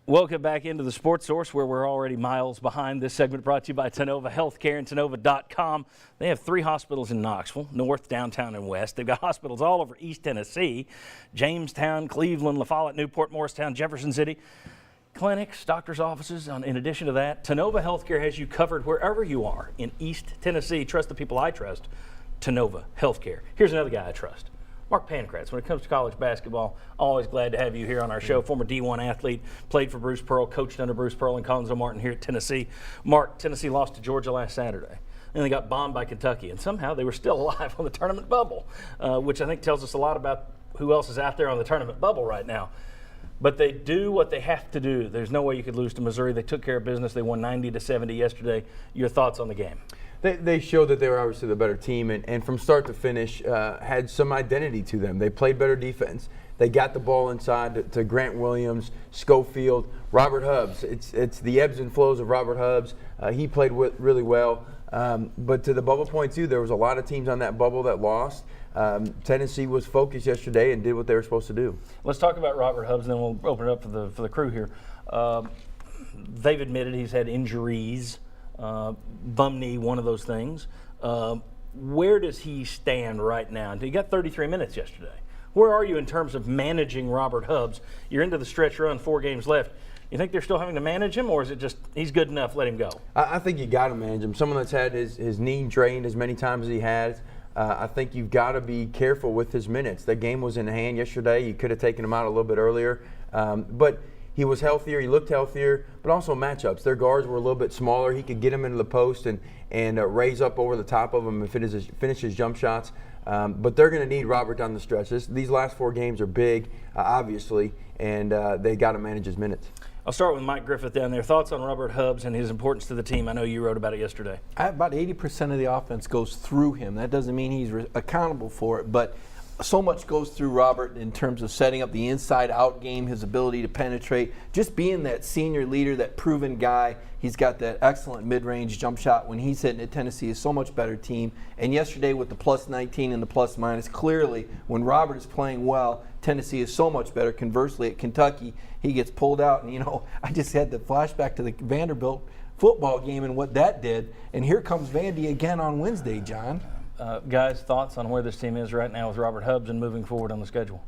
Welcome back into the Sports Source, where we're already miles behind. This segment brought to you by Tennova Healthcare and Tennova.com. They have 3 hospitals in Knoxville, north, downtown, and west. They've got hospitals all over East Tennessee, Jamestown, Cleveland, La Follette, Newport, Morristown, Jefferson City. Clinics, doctor's offices. In addition to that, Tennova Healthcare has you covered wherever you are in East Tennessee. Trust the people I trust. Tennova Healthcare. Here's another guy I trust. Mark Pancratz. When it comes to college basketball, always glad to have you here on our show. Former D1 athlete, played for Bruce Pearl, coached under Bruce Pearl and Conzo Martin here at Tennessee. Mark, Tennessee lost to Georgia last Saturday. And they got bombed by Kentucky, and somehow they were still alive on the tournament bubble, which I think tells us a lot about who else is out there on the tournament bubble right now. But they do what they have to do. There's no way you could lose to Missouri. They took care of business. They won 90-70 yesterday. Your thoughts on the game? They showed that they were obviously the better team, and from start to finish had some identity to them. They played better defense. They got the ball inside to Grant Williams, Schofield, Robert Hubbs. It's the ebbs and flows of Robert Hubbs. He played really well. But to the bubble point, too, there was a lot of teams on that bubble that lost. Tennessee was focused yesterday and did what they were supposed to do. Let's talk about Robert Hubbs, and then we'll open it up for the crew here. They've admitted he's had injuries. Bum knee, one of those things. Where does he stand right now? He got 33 minutes yesterday. Where are you in terms of managing Robert Hubbs? You're into the stretch run, 4 games left. You think they're still having to manage him, or is it just he's good enough, let him go? I think you got to manage him. Someone that's had his knee drained as many times as he has. I think you've got to be careful with his minutes. The game was in hand yesterday. You could have taken him out a little bit earlier. But he was healthier. He looked healthier, but also matchups. Their guards were a little bit smaller. He could get them into the post and raise up over the top of them and finish his jump shots. But they're going to need Robert down the stretch. These last 4 games are big, obviously, and they got to manage his minutes. I'll start with Mike Griffith down there. Thoughts on Robert Hubbs and his importance to the team? I know you wrote about it yesterday. About 80% of the offense goes through him. That doesn't mean he's accountable for it, but so much goes through Robert in terms of setting up the inside-out game, his ability to penetrate, just being that senior leader, that proven guy. He's got that excellent mid-range jump shot. When he's hitting it, Tennessee is so much better team. And yesterday with the plus 19 and the plus minus, clearly when Robert is playing well, Tennessee is so much better. Conversely, at Kentucky, he gets pulled out. And, I just had the flashback to the Vanderbilt football game and what that did. And here comes Vandy again on Wednesday, John. Guys, thoughts on where this team is right now with Robert Hubbs and moving forward on the schedule?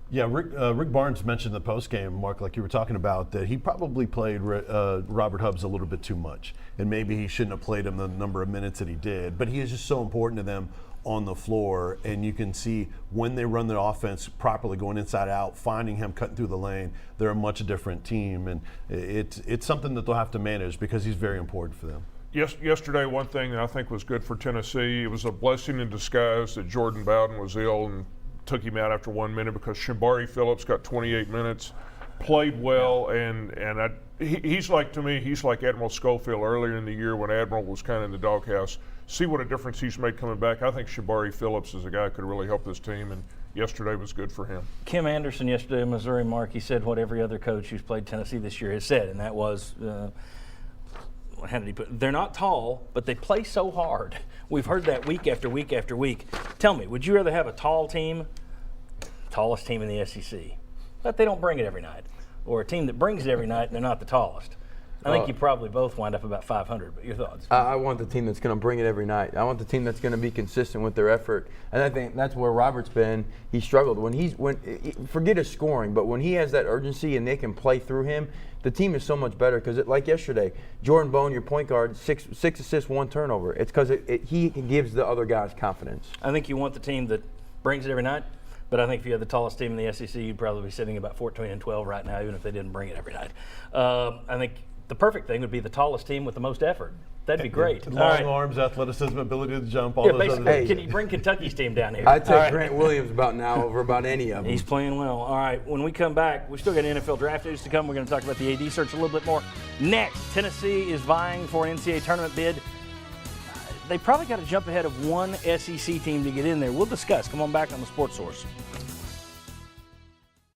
Yeah, Rick Barnes mentioned in the postgame, Mark, like you were talking about, that he probably played Robert Hubbs a little bit too much. And maybe he shouldn't have played him the number of minutes that he did. But he is just so important to them on the floor. And you can see when they run the offense properly, going inside out, finding him cutting through the lane, they're a much different team. And it's something that they'll have to manage because he's very important for them. Yesterday, one thing that I think was good for Tennessee, it was a blessing in disguise that Jordan Bowden was ill and took him out after 1 minute, because Shambari Phillips got 28 minutes, played well, and he's like, to me, he's like Admiral Schofield earlier in the year when Admiral was kind of in the doghouse. See what a difference he's made coming back. I think Shambari Phillips is a guy who could really help this team, and yesterday was good for him. Kim Anderson yesterday in Missouri, Mark, he said what every other coach who's played Tennessee this year has said, and that was how did he put it? They're not tall, but they play so hard. We've heard that week after week after week. Tell me, would you rather have a tall team, tallest team in the SEC, but they don't bring it every night, or a team that brings it every night and they're not the tallest? I think you probably both wind up about 500, but your thoughts? I want the team that's going to bring it every night. I want the team that's going to be consistent with their effort, and I think that's where Robert's been. He struggled forget his scoring, but when he has that urgency and they can play through him, the team is so much better. Because like yesterday, Jordan Bone, your point guard, six assists, 1 turnover. It's because he gives the other guys confidence. I think you want the team that brings it every night. But I think if you had the tallest team in the SEC, you'd probably be sitting about 14-12 right now, even if they didn't bring it every night. I think the perfect thing would be the tallest team with the most effort. That'd be great. Long arms, athleticism, ability to jump, all those other things. Can you bring Kentucky's team down here? I'd take Grant Williams over about any of them. He's playing well. All right, when we come back, we still got NFL draft news to come. We're going to talk about the AD search a little bit more. Next, Tennessee is vying for an NCAA tournament bid. They probably got to jump ahead of one SEC team to get in there. We'll discuss. Come on back on the Sports Source.